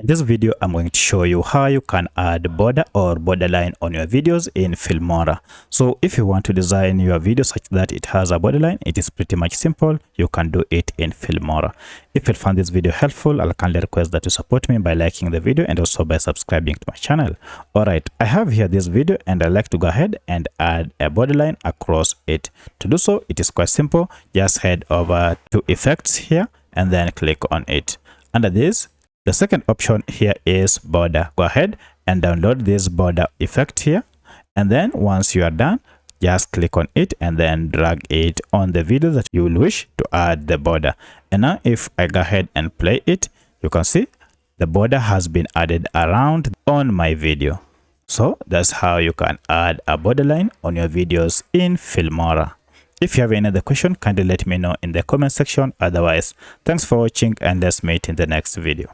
In this video, I'm going to show you how you can add border or borderline on your videos in Filmora. So if you want to design your video such that it has a borderline, it is pretty much simple. You can do it in Filmora. If you found this video helpful, I'll kindly request that you support me by liking the video and also by subscribing to my channel. Alright, I have here this video and I'd like to go ahead and add a borderline across it. To do so, it is quite simple. Just head over to effects here and then click on it. Under this, the second option here is border. Go ahead and download this border effect here. And then once you are done, just click on it and then drag it on the video that you will wish to add the border. And now if I go ahead and play it, you can see the border has been added around on my video. So that's how you can add a borderline on your videos in Filmora. If you have any other question, kindly let me know in the comment section. Otherwise, thanks for watching and let's meet in the next video.